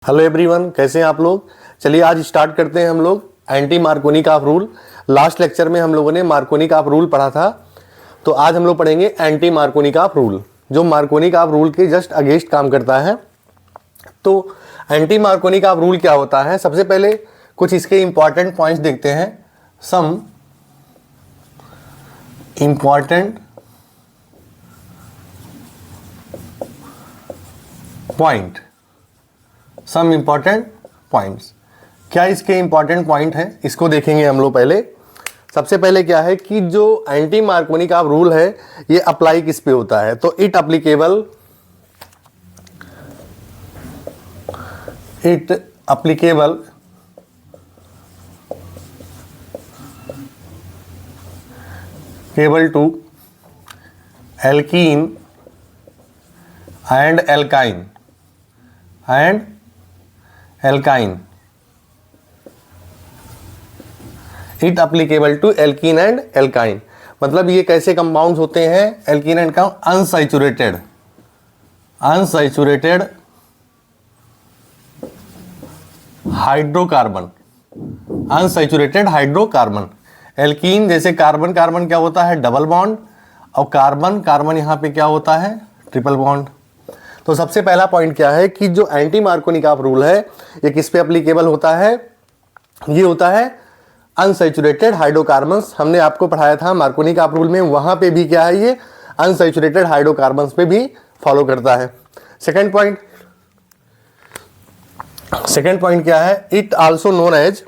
Hello everyone, कैसे हैं आप लोग। चलिए आज स्टार्ट करते हैं हम लोग anti Markovnikov rule. Last lecture में हम लोगों ने मार्कोनिकॉफ रूल पढ़ा था, तो आज हम लोग पढ़ेंगे एंटी मार्कोनिकॉफ रूल, जो मार्कोनिकॉफ रूल के जस्ट अगेंस्ट काम करता है। तो एंटी मार्कोनिकॉफ रूल क्या होता है, सबसे पहले कुछ इसके इंपॉर्टेंट पॉइंट्स देखते हैं। Some important point, some important points. क्या इसके इंपॉर्टेंट पॉइंट हैं, इसको देखेंगे हम लोग। पहले सबसे पहले क्या है कि जो एंटी मार्कोनिकॉफ रूल है ये अप्लाई किस पे होता है, तो it applicable cable to alkene and alkyne it applicable to alkene and alkyne. मतलब ये कैसे कंपाउंड्स होते हैं, एल्कीन एंड का अनसैचुरेटेड हाइड्रोकार्बन। एल्कीन जैसे कार्बन कार्बन क्या होता है, डबल बॉन्ड, और कार्बन कार्बन यहां पे क्या होता है, ट्रिपल बॉन्ड। तो सबसे पहला पॉइंट क्या है कि जो एंटी मार्कोनिकॉफ रूल है ये किस पे एप्लीकेबल होता है, ये होता है अनसैचुरेटेड हाइड्रोकार्बन्स। हमने आपको पढ़ाया था मार्कोनिकॉफ रूल में, वहां पे भी क्या है, ये अनसैचुरेटेड हाइड्रोकार्बन्स पे भी फॉलो करता है। सेकंड पॉइंट क्या है, it also known as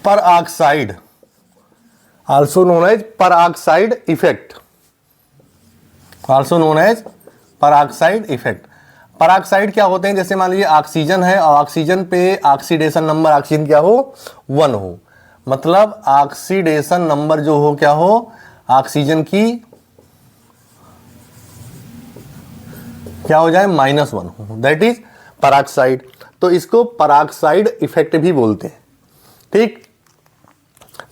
peroxide effect. Peroxide क्या होते हैं, जैसे मान लीजिए ऑक्सीजन है और ऑक्सीजन पे ऑक्सीडेशन नंबर ऑक्सीजन क्या हो, 1 हो, मतलब ऑक्सीडेशन नंबर जो हो क्या हो, ऑक्सीजन की क्या हो जाए, -1 हो, दैट इज पराक्साइड। तो इसको पराक्साइड इफेक्ट भी बोलते हैं। ठीक,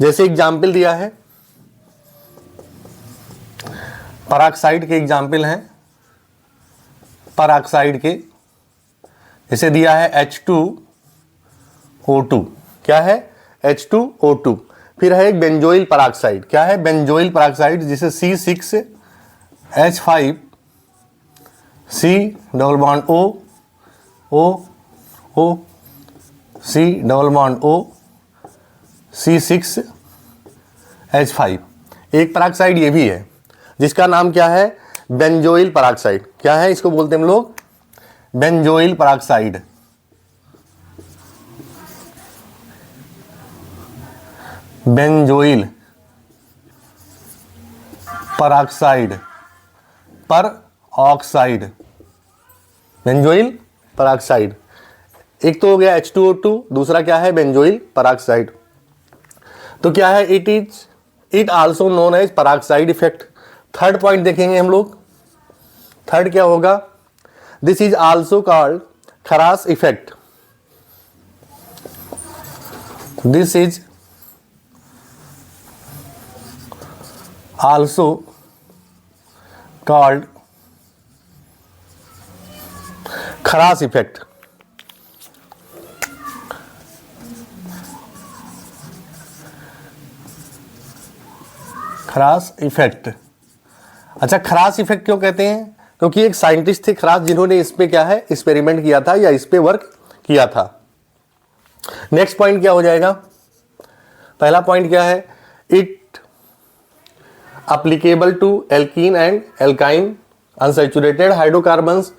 जैसे एग्जाम्पल दिया है, पराक्साइड के एग्जाम्पल हैं, पराक्साइड के जैसे दिया है H2O2, क्या है, H2O2। फिर है एक बेंजोइल पराक्साइड, क्या है, बेंजोइल पराक्साइड, जिसे C6H5 C double bond O C double bond O C6H5। एक पराक्साइड ये भी है जिसका नाम क्या है, बेंजोइल पराक्साइड। क्या है, इसको बोलते हैं हम लोग बेंजोइल पराक्साइड। बेंजोइल पराक्साइड पर ऑक्साइड, बेंजोइल पराक्साइड। एक तो हो गया H2O2, दूसरा क्या है, बेंजोइल पराक्साइड। तो क्या है, it also known as peroxide effect. Third point देखेंगे हम लोग, थर्ड क्या होगा, this is also called Kharasch effect. This is also called Kharasch effect. Kharasch effect. अच्छा, खरास इफेक्ट क्यों कहते हैं, क्योंकि एक साइंटिस्ट थे खरास, जिन्होंने इस पे क्या है, एक्सपेरिमेंट किया था या इस पे वर्क किया था। नेक्स्ट पॉइंट क्या हो जाएगा, पहला पॉइंट क्या है, it applicable to alkene and alkyne unsaturated hydrocarbons.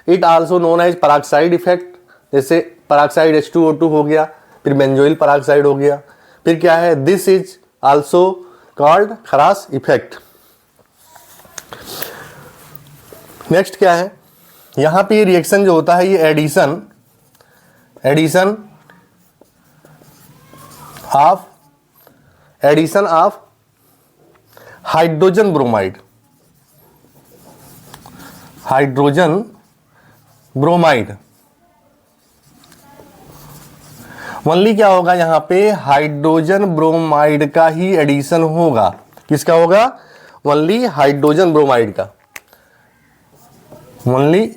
It also known as peroxide effect, जैसे पराक्साइड H2O2 हो गया, फिर बेंजोइल पराक्साइड हो गया, फिर क्या है, this is also called Kharasch effect. Next क्या है, यहां पे रिएक्शन जो होता है ये addition of hydrogen bromide only क्या होगा यहाँ पे, हाइड्रोजन ब्रोमाइड का ही एडिशन होगा। किसका होगा, ओनली हाइड्रोजन ब्रोमाइड का, only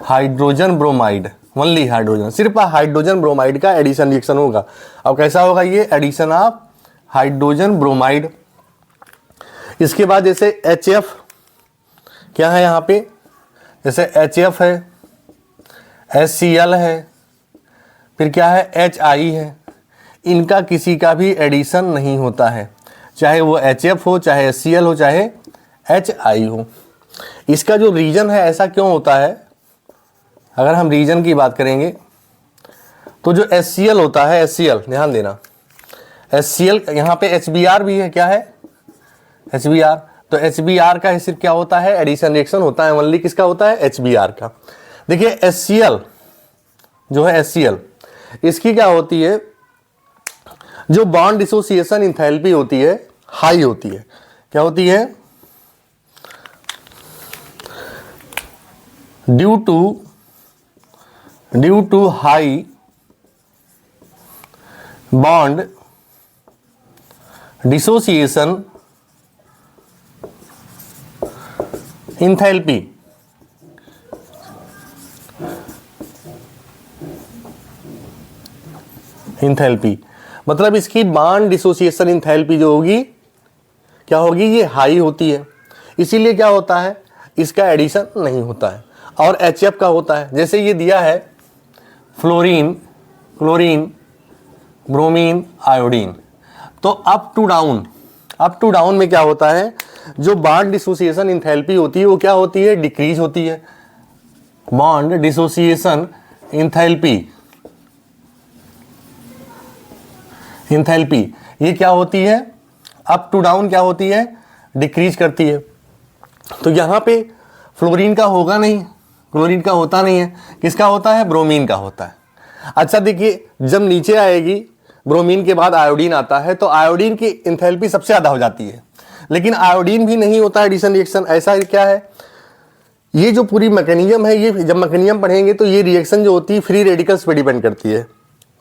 hydrogen bromide, only hydrogen, सिर्फ हाइड्रोजन ब्रोमाइड का एडिशन रिएक्शन होगा। अब कैसा होगा ये, एडिशन ऑफ हाइड्रोजन ब्रोमाइड। इसके बाद जैसे HF क्या है यहाँ पे, जैसे HF है, HCl है, फिर क्या है HI है, इनका किसी का भी एडिशन नहीं होता है, चाहे वो HF हो, चाहे HCl हो, चाहे HI हो। इसका जो रीजन है ऐसा क्यों होता है, अगर हम रीजन की बात करेंगे तो जो HCl होता है, HCl ध्यान देना, HCl यहाँ पे HBr भी है, क्या है HBr, तो HBr का सिर्फ क्या होता है, एडिशन रिएक्शन होता है, ओनली किसका होता है, HBr का। देखिए HCl जो है, HCl इसकी क्या होती है, जो बॉन्ड डिसोसिएशन इंथैल्पी होती है हाई होती है, क्या होती है, due to high bond dissociation enthalpy, enthalpy मतलब इसकी बॉन्ड डिसोसिएशन इंथैल्पी जो होगी क्या होगी, ये हाई होती है, इसीलिए क्या होता है, इसका एडिशन नहीं होता है। और HF का होता है, जैसे ये दिया है फ्लोरीन, क्लोरीन, ब्रोमीन, आयोडीन, तो अप टू डाउन में क्या होता है, जो बॉन्ड डिसोसिएशन इंथैल्पी होती है वो क्या होती है, डिक्रीज होती है। बॉन्ड डिसोसिएशन इंथैल्पी ये क्या होती है, अप टू डाउन क्या होती है, डिक्रीज करती है। तो यहाँ पे फ्लोरीन का होगा नहीं, क्लोरीन का होता नहीं है, किसका होता है, ब्रोमीन का होता है। अच्छा देखिए, जब नीचे आएगी ब्रोमीन के बाद आयोडीन आता है, तो आयोडीन की इंथैल्पी सबसे ज़्यादा हो जाती है, लेकिन आयोडीन भी नहीं होता एडिशन रिएक्शन। ऐसा क्या है, ये जो पूरी मैकेनिज्म है, ये जब मैकेनिज्म पढ़ेंगे तो ये रिएक्शन जो होती है फ्री रेडिकल्स पे डिपेंड करती है।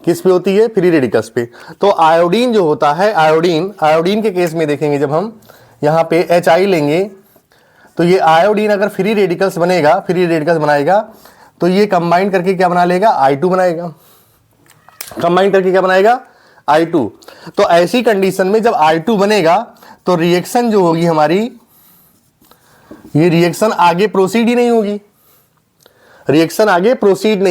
किस पे होती है, फ्री रेडिकल्स पे। तो आयोडीन जो होता है, आयोडीन के केस में देखेंगे, जब हम यहाँ पे HI लेंगे तो ये आयोडीन अगर फ्री रेडिकल्स बनाएगा तो ये कंबाइन करके क्या बना लेगा, I2 बनाएगा, कंबाइन करके क्या बनाएगा, I2। तो ऐसी कंडीशन में जब I2 बनेगा तो रिएक्शन जो होगी हमारी, ये रिएक्शन आगे प्रोसीड ही नहीं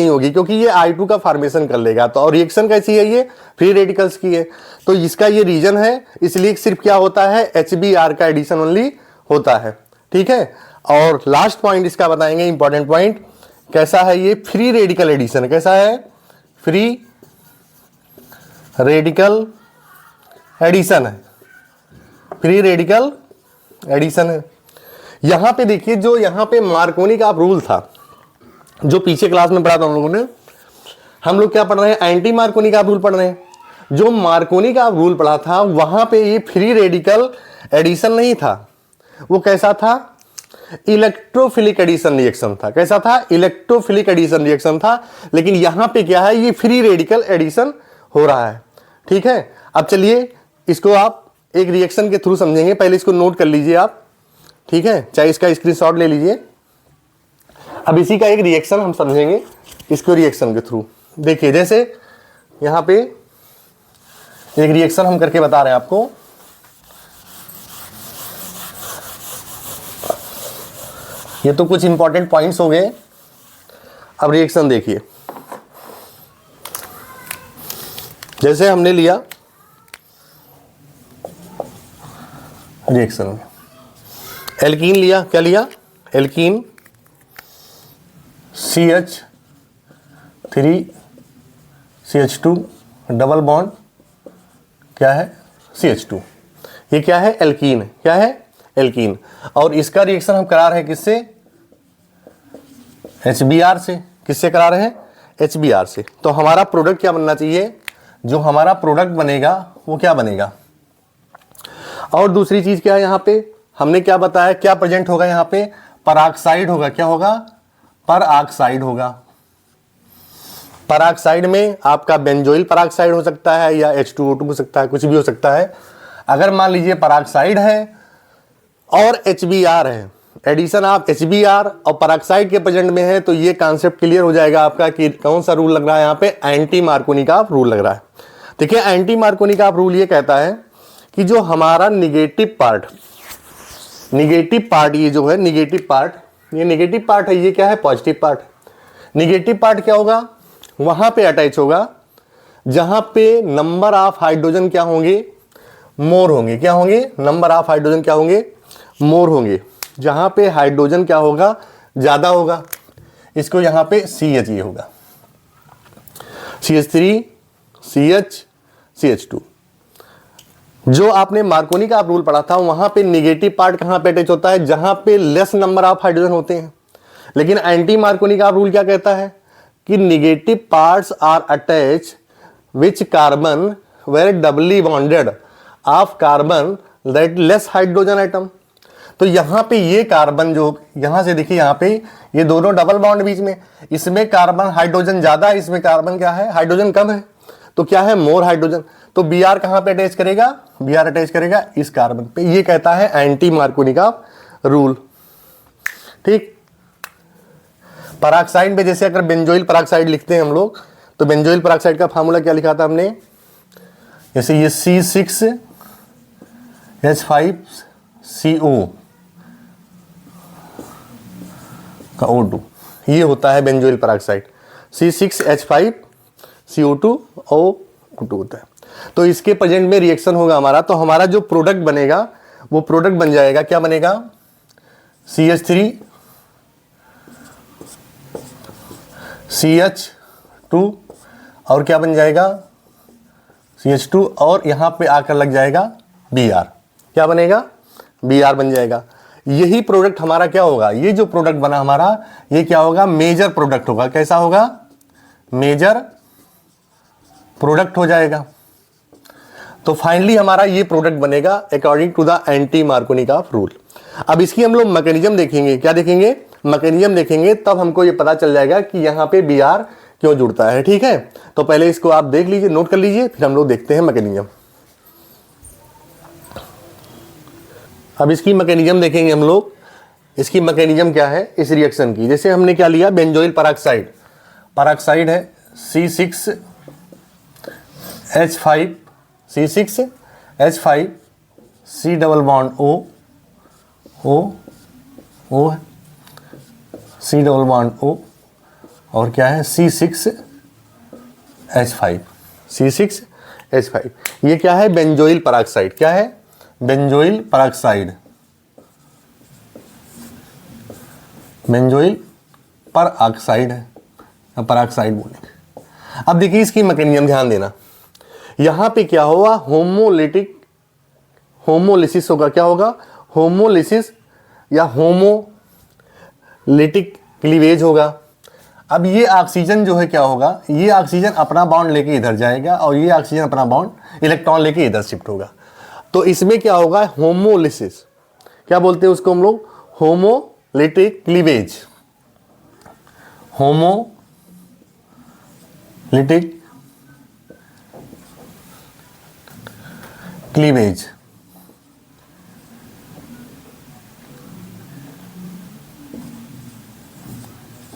होगी, क्योंकि ये I2 का फॉर्मेशन कर लेगा। तो और रिएक्शन कैसी है, ये फ्री रेडिकल्स की है, तो इसका ये रीजन है, इसलिए सिर्फ क्या होता है, HBr का एडिशन ओनली होता है। ठीक है, और लास्ट पॉइंट इसका बताएंगे, इंपॉर्टेंट पॉइंट, कैसा है ये, फ्री रेडिकल एडिशन। कैसा है, फ्री रेडिकल एडिशन है, फ्री रेडिकल एडिशन है। यहां पे देखिए, जो यहां पे मार्कोनी का रूल था, जो पीछे क्लास में पढ़ा था हम लोग क्या पढ़ रहे हैं, एंटी मार्कोनी का रूल पढ़ रहे हैं। जो मार्कोनी का रूल पढ़ा था वहां पे ये फ्री रेडिकल एडिशन नहीं था, वो कैसा था, इलेक्ट्रोफिलिक एडिशन रिएक्शन था। कैसा था, इलेक्ट्रोफिलिक एडिशन रिएक्शन था। लेकिन यहां पे क्या है, ये फ्री रेडिकल एडिशन हो रहा है। ठीक है, अब चलिए इसको आप एक रिएक्शन के थ्रू समझेंगे, पहले इसको नोट कर लीजिए आप। ठीक है, चाहे इसका स्क्रीनशॉट ले लीजिए। अब इसी का एक रिएक्शन हम समझेंगे इसको रिएक्शन के थ्रू। देखिए, जैसे यहां पे एक रिएक्शन हम करके बता रहे हैं आपको। ये तो कुछ इंपॉर्टेंट पॉइंट्स हो गए। अब रिएक्शन देखिए, जैसे हमने लिया रिएक्शन में एल्कीन लिया, क्या लिया, एल्कीन CH3CH2 डबल बॉन्ड क्या है, CH2। ये क्या है, एल्कीन। क्या है, एल्कीन। और इसका रिएक्शन हम करा रहे हैं किससे, HBr से। किससे करा रहे हैं, HBr से। तो हमारा प्रोडक्ट क्या बनना चाहिए, जो हमारा प्रोडक्ट बनेगा वो क्या बनेगा। और दूसरी चीज क्या है, यहां पे हमने क्या बताया, क्या प्रेजेंट होगा यहां पे, पराक्साइड होगा। क्या होगा, पराक्साइड होगा। पराक्साइड में आपका बेंजोइल पराक्साइड हो सकता है या H2O2 हो सकता है, कुछ भी हो सकता है। अगर मान लीजिए पराक्साइड है और HBr है, एडिशन आप HBr और पराक्साइड के प्रेजेंट में है, तो ये कॉन्सेप्ट क्लियर हो जाएगा आपका कि कौन सा रूल लग रहा है यहाँ पे, एंटी मार्कोनिकॉफ रूल लग रहा है। देखिए एंटी मार्कोनिकॉफ रूल ये कहता है कि जो हमारा निगेटिव पार्ट ये जो है निगेटिव पार्ट, ये निगेटिव पार्ट है, ये क्या है, पॉजिटिव पार्ट। निगेटिव पार्ट क्या होगा, वहां पे अटैच होगा जहां पे नंबर ऑफ हाइड्रोजन क्या होंगे, मोर होंगे। क्या होंगे, नंबर ऑफ हाइड्रोजन क्या होंगे, मोर होंगे। जहां पे हाइड्रोजन क्या होगा, ज्यादा होगा। इसको यहां पे CH ये होगा, CH3 CH CH2। जो आपने मार्कोनिकॉफ रूल पढ़ा था वहां पे निगेटिव पार्ट कहां पे अटैच होता है, जहां पे लेस नंबर ऑफ हाइड्रोजन होते हैं। लेकिन एंटी मार्कोनिकॉफ रूल क्या कहता है कि negative parts are attach which carbon were doubly bonded of carbon that less hydrogen atom. तो यहां पे ये कार्बन जो यहां से देखिए, यहां पे ये दोनों डबल बॉन्ड बीच में, इसमें कार्बन हाइड्रोजन ज्यादा है, इसमें कार्बन क्या है, हाइड्रोजन कम है, तो क्या है, मोर हाइड्रोजन। तो Br कहां पे अटैच करेगा, Br अटैच करेगा इस कार्बन पे। ये कहता है एंटी मार्कोनिकॉफ रूल। ठीक, पराक्साइड में जैसे अगर बेंजोइल पराक्साइड लिखते हैं हम लोग, तो बेंजोइल पराक्साइड का फार्मूला क्या लिखा था हमने, जैसे ये C6H5CO का O2, ये होता है बेंजोइल पराक्साइड। C6H5CO2 O2 होता है। तो इसके प्रेजेंट में रिएक्शन होगा हमारा, तो हमारा जो प्रोडक्ट बनेगा वो प्रोडक्ट बन जाएगा, क्या बनेगा, CH3 CH2 और क्या बन जाएगा, CH2 और यहां पे आकर लग जाएगा Br। क्या बनेगा, Br बन जाएगा। यही प्रोडक्ट हमारा क्या होगा, ये जो प्रोडक्ट बना हमारा, ये क्या होगा, मेजर प्रोडक्ट होगा। कैसा होगा, मेजर प्रोडक्ट हो जाएगा। तो फाइनली हमारा ये प्रोडक्ट बनेगा according to the anti Markovnikov rule. अब इसकी हम लोग मैकेनिज्म देखेंगे, क्या देखेंगे, मैकेनिज्म देखेंगे, तब हमको ये पता चल जाएगा कि यहां पे Br क्यों जुड़ता है। ठीक है, तो पहले इसको आप देख लीजिए, नोट कर लीजिए, फिर हम लोग देखते हैं मैकेनिज्म। अब इसकी मैकेनिज्म देखेंगे हम लोग। इसकी मैकेनिज्म क्या है इस रिएक्शन की, जैसे हमने क्या लिया, बेंजोइल पराक्साइड, पराक्साइड है C6H5 C double bond O है, C डबल बॉन्ड O और क्या है C6H5। ये क्या है, बेंजोइल पराक्साइड। क्या है, बेंजोइल पराक्साइड, बेंजोइल पराक्साइड है, पराक्साइड बोलेंगे। अब देखिए इसकी मैकेनिज्म ध्यान देना, यहां पे क्या होगा, होमोलिसिस होगा। क्या होगा, होमोलिसिस या होमोलिटिक क्लीवेज होगा। अब ये ऑक्सीजन जो है क्या होगा, ये ऑक्सीजन अपना बॉन्ड लेके इधर जाएगा और ये ऑक्सीजन अपना बॉन्ड इलेक्ट्रॉन लेके इधर शिफ्ट होगा। तो इसमें क्या होगा, होमोलिसिस, क्या बोलते हैं उसको हम लोग, होमोलिटिक क्लीवेज, होमोलिटिक क्लीवेज।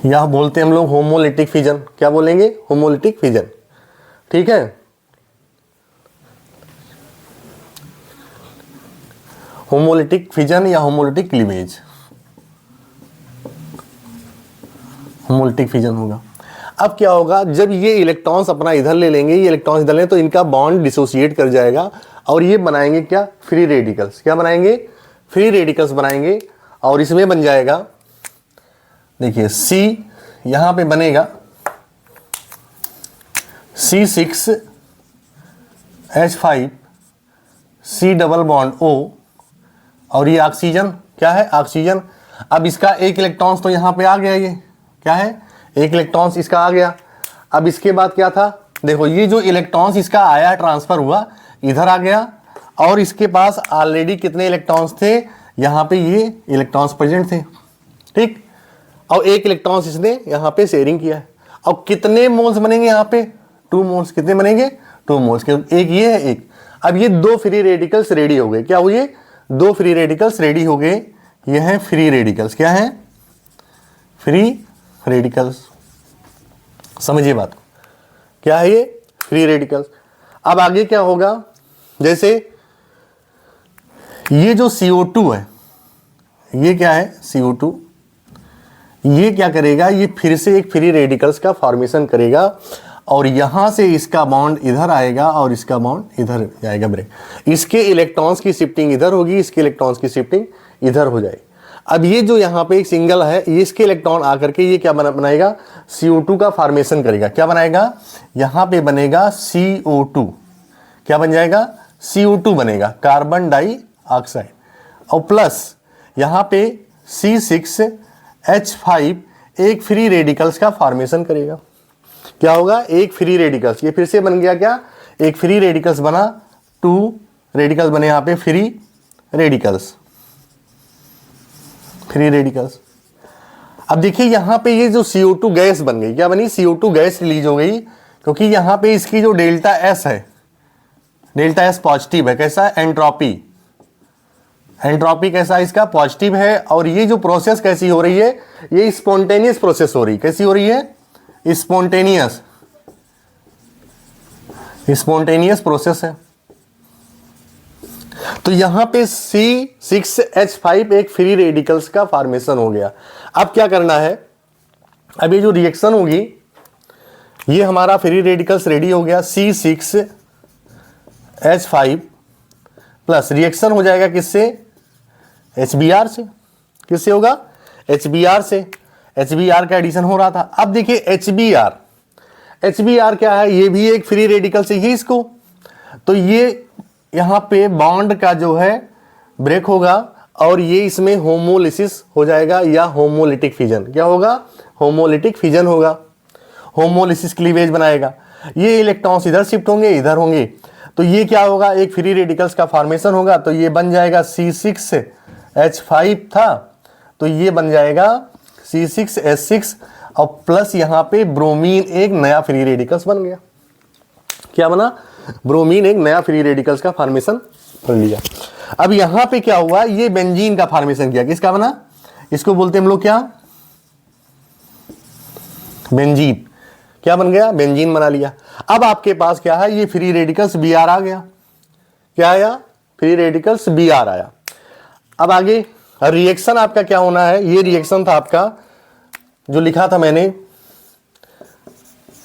यह बोलते हैं हम लोग होमोलिटिक फिजन। क्या बोलेंगे, होमोलिटिक फिजन। ठीक है, होमोलिटिक फिजन या होमोलिटिक क्लीवेज, होमोलिटिक फिजन होगा। अब क्या होगा, जब ये इलेक्ट्रॉन्स अपना इधर ले लेंगे, ये इलेक्ट्रॉन्स इधर लें, तो इनका बॉन्ड डिसोसिएट कर जाएगा और ये बनाएंगे क्या, फ्री रेडिकल्स। क्या बनाएंगे, फ्री रेडिकल्स बनाएंगे। और इसमें बन जाएगा, देखिए C यहां पे बनेगा C6H5 C double bond O और ये ऑक्सीजन, क्या है, ऑक्सीजन। अब इसका एक इलेक्ट्रॉन्स तो यहां पे आ गया, ये क्या है, एक इलेक्ट्रॉन्स इसका आ गया। अब इसके बाद क्या था, देखो ये जो इलेक्ट्रॉन्स इसका आया, ट्रांसफर हुआ, इधर आ गया और इसके पास ऑलरेडी कितने इलेक्ट्रॉन्स थे, यहां पे ये इलेक्ट्रॉन्स प्रेजेंट थे। ठीक, और एक इलेक्ट्रॉन्स इसने यहां पे शेयरिंग किया है। और कितने मोल्स बनेंगे यहाँ पे, 2 मोल्स। कितने बनेंगे, 2 मोल्स। एक ये है, एक। अब ये 2 फ्री रेडिकल्स रेडी हो गए। क्या हुए, 2 फ्री रेडिकल्स रेडी हो गए। ये हैं फ्री रेडिकल्स। क्या है, फ्री रेडिकल्स। समझिए बात को, क्या है ये, फ्री रेडिकल्स। अब आगे क्या होगा, जैसे ये जो CO2 है, ये क्या है, CO2, ये क्या करेगा, ये फिर से एक फ्री रेडिकल्स का फॉर्मेशन करेगा और यहां से इसका बॉन्ड इधर आएगा और इसका बॉन्ड इधर जाएगा ब्रेक। इसके इलेक्ट्रॉन्स की शिफ्टिंग इधर होगी, इसके इलेक्ट्रॉन्स की शिफ्टिंग इधर हो जाएगी। अब ये जो यहाँ पे एक सिंगल है, इसके इलेक्ट्रॉन आकर के ये क्या बनाएगा, CO2 का फॉर्मेशन करेगा। क्या बनाएगा, यहाँ पे बनेगा CO2। क्या बन जाएगा, CO2 बनेगा, कार्बन डाइऑक्साइड। और प्लस यहाँ पे C6H5 एक फ्री रेडिकल्स का फॉर्मेशन करेगा। क्या होगा, एक फ्री रेडिकल्स, ये फिर से बन गया क्या, एक फ्री रेडिकल्स बना, 2 रेडिकल्स बने यहाँ पे फ्री रेडिकल्स, फ्री रेडिकल्स। अब देखिए यहाँ पे ये जो CO2 गैस बन गई, क्या बनी, CO2 गैस रिलीज हो गई, क्योंकि यहाँ पे इसकी जो डेल्टा S है, डेल्टा S पॉजिटिव है। कैसा है, एंट्रोपी, एंट्रोपी कैसा है इसका, पॉजिटिव है। और ये जो प्रोसेस कैसी हो रही है, ये स्पॉन्टेनियस प्रोसेस हो रही है। कैसी हो रही है, स्पॉन्टेनियस, स्पॉन्टेनियस प्रोसेस है। तो यहां पे C6H5 एक फ्री रेडिकल्स का फॉर्मेशन हो गया। अब क्या करना है, अब ये जो रिएक्शन होगी, ये हमारा फ्री रेडिकल्स रेडी हो गया, C6H5 प्लस रिएक्शन हो जाएगा किससे, HBr से। किससे होगा, HBr से। HBr का एडिशन हो रहा था। अब देखिए HBr, HBr क्या है, ये भी एक फ्री रेडिकल से ही इसको, तो ये यहाँ पे बॉन्ड का जो है ब्रेक होगा और ये इसमें होमोलिसिस हो जाएगा या होमोलिटिक फिजन। क्या होगा, होमोलिटिक फिजन होगा, होमोलिसिस क्लीवेज बनाएगा। ये इलेक्ट्रॉन्स इधर शिफ्ट होंगे, इधर होंगे, तो ये क्या होगा, एक फ्री रेडिकल्स का फॉर्मेशन होगा। तो ये बन जाएगा C6H5 था, तो ये बन जाएगा C6H6 और प्लस यहाँ पे ब्रोमीन, एक नया फ्री रेडिकल्स बन गया। क्या बना, ब्रोमीन एक नया फ्री रेडिकल्स का फॉर्मेशन कर लिया। अब यहां पे क्या हुआ, ये बेंजीन का फॉर्मेशन किया। किसका बना, इसको बोलते हैं हम लोग क्या, बेंजीन। क्या बन गया, बेंजीन बना लिया। अब आपके पास क्या है, ये फ्री रेडिकल्स Br आ गया। क्या आया, फ्री रेडिकल्स Br आया। अब आगे रिएक्शन आपका क्या होना है, ये रिएक्शन था आपका जो लिखा था मैंने,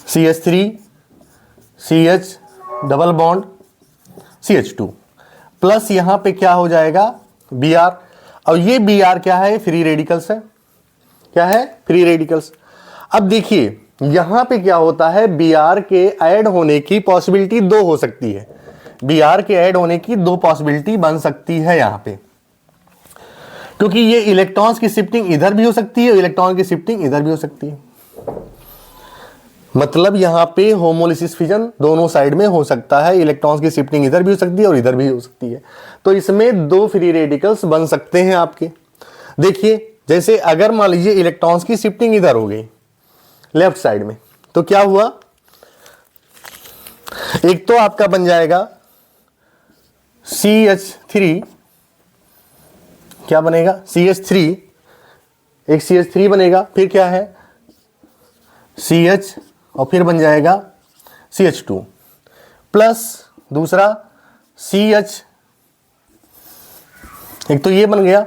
CH3 CH double bond CH2 plus यहां पे क्या हो जाएगा, Br। और ये Br क्या है, फ्री रेडिकल्स है। क्या है, फ्री रेडिकल्स। अब देखिए यहां पे क्या होता है, Br के ऐड होने की पॉसिबिलिटी 2 हो सकती है। Br के ऐड होने की 2 पॉसिबिलिटी बन सकती है यहां पे, क्योंकि ये इलेक्ट्रॉन्स की शिफ्टिंग इधर भी हो सकती है, इलेक्ट्रॉन की शिफ्टिंग इधर भी हो सकती है। मतलब यहां पे होमोलिसिस फिजन दोनों साइड में हो सकता है, इलेक्ट्रॉन्स की शिफ्टिंग इधर भी हो सकती है और इधर भी हो सकती है। तो इसमें 2 फ्री रेडिकल्स बन सकते हैं आपके। देखिए जैसे अगर मान लीजिए इलेक्ट्रॉन्स की शिफ्टिंग इधर हो गई लेफ्ट साइड में, तो क्या हुआ, एक तो आपका बन जाएगा CH3, क्या बनेगा, CH3, एक CH3 बनेगा, फिर क्या है CH और फिर बन जाएगा CH2 प्लस दूसरा CH, एक तो ये बन गया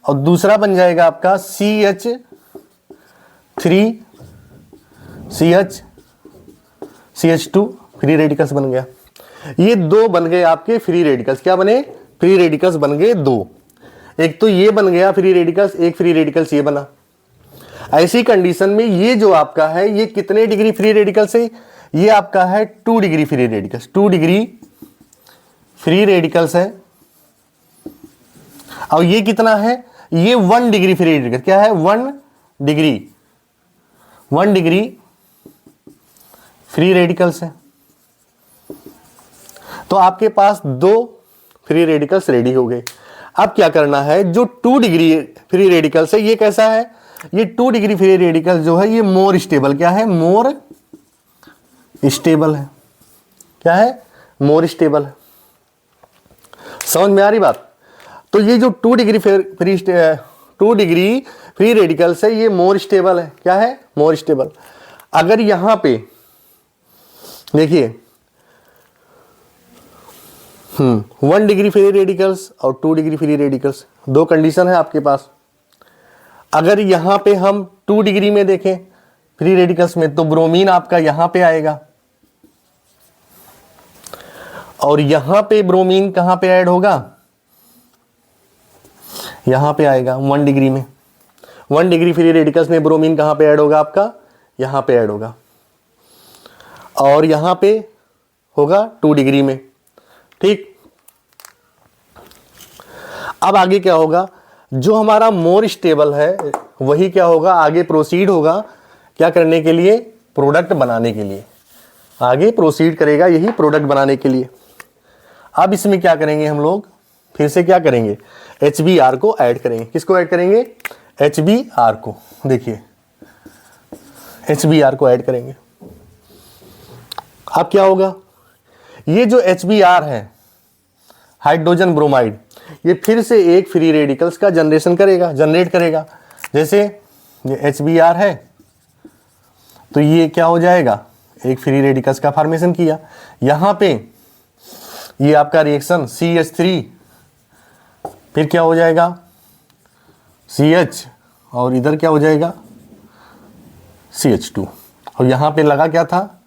और दूसरा बन जाएगा आपका CH3 CH2 फ्री रेडिकल्स बन गया। ये 2 बन गए आपके फ्री रेडिकल्स। क्या बने, फ्री रेडिकल्स बन गए 2। एक तो ये बन गया फ्री रेडिकल्स, एक फ्री रेडिकल्स ये बना। ऐसी कंडीशन में ये जो आपका है, ये कितने डिग्री फ्री रेडिकल्स है, ये आपका है 2 degree free radicals, 2 degree free radicals है। और ये कितना है, ये 1 डिग्री फ्री रेडिकल। क्या है, 1 डिग्री फ्री रेडिकल्स है। तो आपके पास 2 फ्री रेडिकल्स रेडी हो गए। अब क्या करना है, जो 2 डिग्री फ्री रेडिकल्स है, ये कैसा है, ये 2 डिग्री फ्री रेडिकल जो है ये मोर स्टेबल, क्या है, मोर स्टेबल है, क्या है, मोर स्टेबल है। समझ में आ रही बात? तो ये जो 2 डिग्री फ्री रेडिकल्स है ये मोर स्टेबल है, क्या है, मोर स्टेबल। अगर यहां पे देखिए 1 डिग्री फ्री रेडिकल्स और 2 डिग्री फ्री रेडिकल्स, दो कंडीशन है आपके पास। अगर यहां पे हम 2 डिग्री में देखें फ्री रेडिकल्स में, तो ब्रोमीन आपका यहां पे आएगा और यहां पे ब्रोमीन कहां पे ऐड होगा, यहां पे आएगा 1 डिग्री में। 1 डिग्री फ्री रेडिकल्स में ब्रोमीन कहां पे ऐड होगा आपका, यहां पे ऐड होगा, और यहां पे होगा 2 डिग्री में, ठीक। अब आगे क्या होगा, जो हमारा मोर स्टेबल है वही क्या होगा, आगे प्रोसीड होगा क्या करने के लिए, प्रोडक्ट बनाने के लिए, आगे प्रोसीड करेगा यही प्रोडक्ट बनाने के लिए। अब इसमें क्या करेंगे हम लोग, फिर से क्या करेंगे, HBr को ऐड करेंगे। किसको ऐड करेंगे, HBr को। देखिए HBr को ऐड करेंगे। अब क्या होगा, ये जो HBr है हाइड्रोजन ब्रोमाइड, ये फिर से एक फ्री रेडिकल्स का जनरेट करेगा। जैसे ये HBr है तो ये क्या हो जाएगा, एक फ्री रेडिकल्स का फॉर्मेशन किया। यहां पे ये आपका रिएक्शन CH3, फिर क्या हो जाएगा CH, और इधर क्या हो जाएगा CH2, और यहां पे लगा क्या था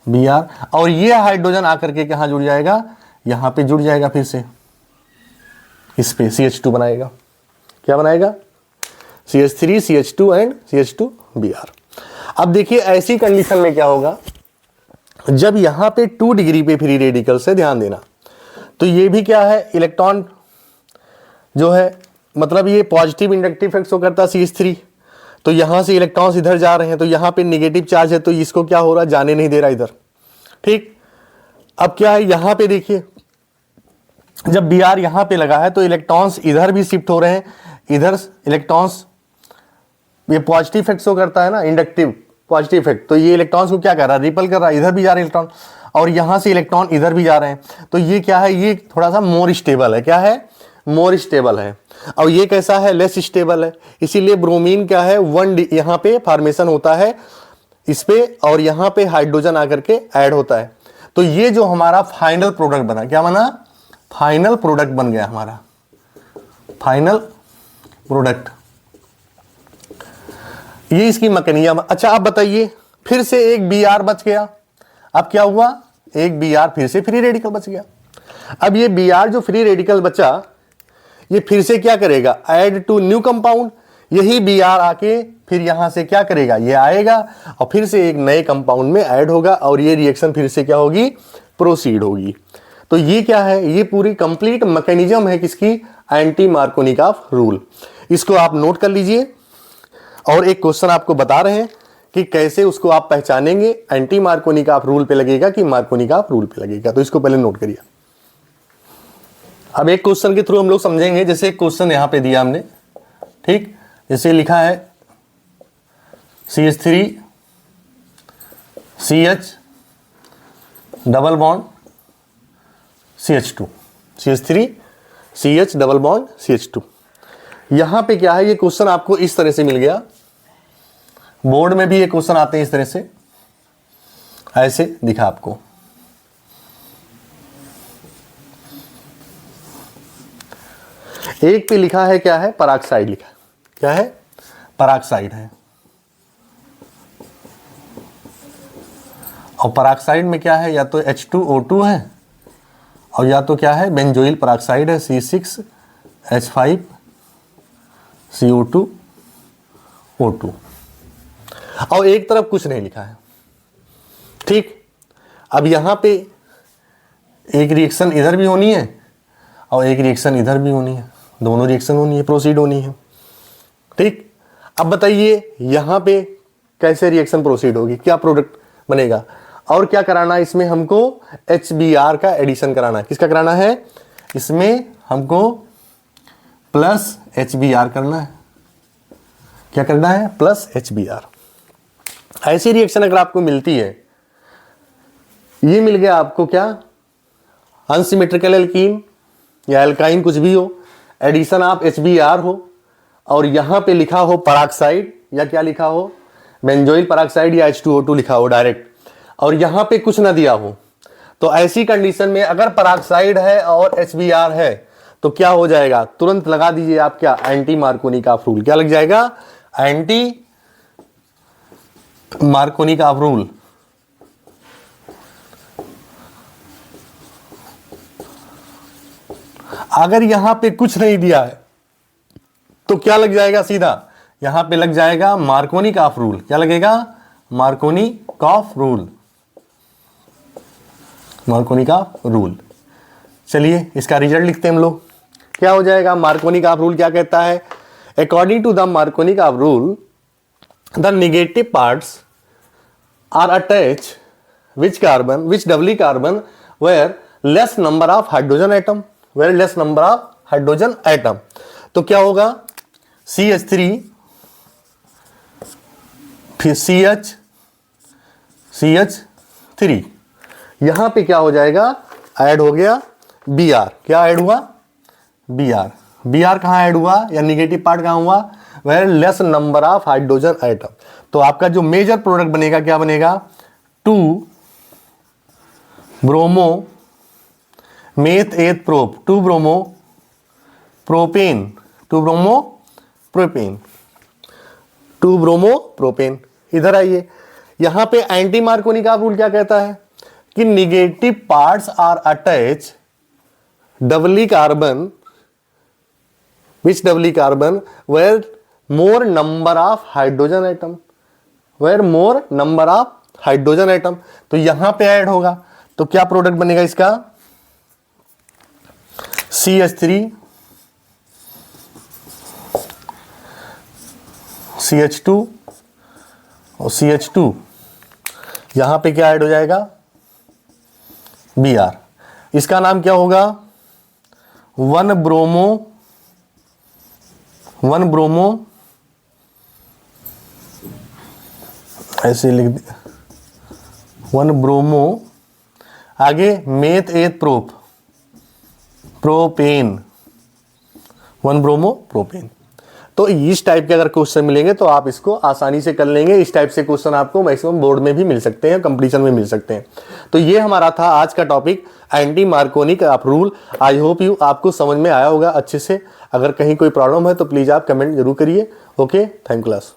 Br, और ये हाइड्रोजन आकर के कहां जुड़ जाएगा, यहां पे जुड़ जाएगा, फिर से इस पे CH2 बनाएगा। क्या बनाएगा, CH3 CH2 and CH2 Br। अब देखिए ऐसी कंडीशन में क्या होगा, जब यहां पे 2 डिग्री पे फ्री रेडिकल से, ध्यान देना, तो ये भी क्या है, इलेक्ट्रॉन जो है, मतलब ये पॉजिटिव इंडक्टिव इफेक्ट शो करता है CH3, तो यहां से इलेक्ट्रॉन्स इधर जा रहे हैं, तो यहां पे नेगेटिव चार्ज है, तो इसको क्या हो रहा है, जाने नहीं दे रहा इधर, ठीक। अब क्या है, यहां पे देखिए जब Br यहां पे लगा है तो इलेक्ट्रॉन्स इधर भी शिफ्ट हो रहे हैं, इधर इलेक्ट्रॉन्स, ये पॉजिटिव इफेक्ट शो करता है ना, इंडक्टिव पॉजिटिव इफेक्ट, तो ये इलेक्ट्रॉन्स को क्या कर रहा है, रिपल कर रहा है, इधर भी जा रहे हैं इलेक्ट्रॉन, और यहां से इलेक्ट्रॉन इधर भी जा रहे हैं, तो ये क्या है, ये थोड़ा सा मोर स्टेबल है, क्या है, मोर स्टेबल है। और ये कैसा है, लेस स्टेबल है, इसीलिए ब्रोमीन क्या है, 1 यहां पे फॉर्मेशन होता है इस पे, और यहां पे हाइड्रोजन आकर के ऐड होता है। तो ये जो हमारा फाइनल प्रोडक्ट बना, क्या बना, फाइनल प्रोडक्ट बन गया हमारा, फाइनल प्रोडक्ट, ये इसकी मैकेनिज्म। अच्छा अब बताइए, फिर से एक Br बच गया, अब क्या हुआ, एक Br फिर से फ्री रेडिकल बच गया। अब ये Br जो फ्री रेडिकल बचा, ये फिर से क्या करेगा, ऐड टू न्यू कंपाउंड, यही Br आके फिर यहां से क्या करेगा, ये आएगा और फिर से एक नए कंपाउंड में ऐड होगा, और ये रिएक्शन फिर से क्या होगी, प्रोसीड होगी। तो ये क्या है, ये पूरी कंप्लीट मैकेनिज्म है किसकी, एंटी मार्कोनिकॉफ रूल। इसको आप नोट कर लीजिए, और एक क्वेश्चन आपको बता रहे हैं कि कैसे उसको आप पहचानेंगे, एंटी मार्कोनिकॉफ रूल पे लगेगा कि मार्कोनिकॉफ रूल पे लगेगा, तो इसको पहले नोट करिए। अब एक क्वेश्चन के थ्रू हम लोग समझेंगे। जैसे एक क्वेश्चन यहां पे दिया हमने, ठीक, जैसे लिखा है CH3 CH double bond CH2, CH3 CH double bond CH2। यहां पे क्या है, ये क्वेश्चन आपको इस तरह से मिल गया, बोर्ड में भी ये क्वेश्चन आते हैं इस तरह से, ऐसे दिखा आपको। एक पे लिखा है क्या है, पराक्साइड लिखा है, क्या है, पराक्साइड है, और पराक्साइड में क्या है, या तो H2O2 है, और या तो क्या है, बेंजोइल पराक्साइड है, C6H5CO2O2, और एक तरफ कुछ नहीं लिखा है, ठीक। अब यहां पे एक रिएक्शन इधर भी होनी है और एक रिएक्शन इधर भी होनी है, दोनों रिएक्शन होनी है, प्रोसीड होनी है, ठीक। अब बताइए यहां पे कैसे रिएक्शन प्रोसीड होगी, क्या प्रोडक्ट बनेगा, और क्या कराना है इसमें, हमको HBr का एडिशन कराना है। किसका कराना है, इसमें हमको प्लस HBr करना है, क्या करना है, प्लस HBr। ऐसी रिएक्शन अगर आपको मिलती है, ये मिल गया आपको क्या, अनसिमेट्रिकल एल्कीन या एल्काइन कुछ भी हो, एडिशन आप HBr हो, और यहां पे लिखा हो पराक्साइड या क्या लिखा हो, बेंजोइल पराक्साइड या H2O2 लिखा हो डायरेक्ट, और यहां पे कुछ ना दिया हो, तो ऐसी कंडीशन में अगर पराक्साइड है और HBr है तो क्या हो जाएगा, तुरंत लगा दीजिए आप क्या, एंटी मार्कोनिकॉफ रूल। क्या लग जाएगा, एंटी मार्कोनिकॉफ रूल। अगर यहां पे कुछ नहीं दिया है तो क्या लग जाएगा, सीधा यहां पे लग जाएगा मार्कोनिकॉफ रूल। क्या लगेगा, मार्कोनिकॉफ रूल, मार्कोनिकॉफ रूल। चलिए इसका रिजल्ट लिखते हैं हम लोग। क्या हो जाएगा, मार्कोनिकॉफ रूल क्या कहता है, according to the Markovnikov rule the negative parts are attach which carbon which doubly carbon where less number of hydrogen atom, where less number of hydrogen atom. तो क्या होगा, CH3 फिर CH3, यहां पे क्या हो जाएगा, ऐड हो गया Br। क्या ऐड हुआ, Br कहां ऐड हुआ, या निगेटिव पार्ट कहां हुआ, where less number of hydrogen atom. तो आपका जो मेजर प्रोडक्ट बनेगा क्या बनेगा, 2 bromo meth eth prop, 2 bromo propane, 2 bromo propane, 2 bromo propane. इधर आइए, यहां पे एंटी मार्कोनिकॉफ रूल क्या कहता है कि negative parts are attach doubly carbon which doubly carbon where more number of hydrogen atom, where more number of hydrogen atom. तो यहां पे ऐड होगा, तो क्या प्रोडक्ट बनेगा इसका, CH3 CH2 और CH2, यहां पे क्या ऐड हो जाएगा, Br। इसका नाम क्या होगा, 1 ब्रोमो ऐसे लिख दे, 1 ब्रोमो आगे meth eth propane, 1 bromo propane. तो इस टाइप के अगर क्वेश्चन मिलेंगे तो आप इसको आसानी से कर लेंगे। इस टाइप से क्वेश्चन आपको मैक्सिमम बोर्ड में भी मिल सकते हैं, कंपटीशन में मिल सकते हैं। तो ये हमारा था आज का topic, anti Markovnikov rule. I hope you आपको समझ में आया होगा अच्छे से। अगर कहीं कोई प्रॉब्लम है तो प्लीज़ आप कमेंट जरूर करिए। Okay, thank you class.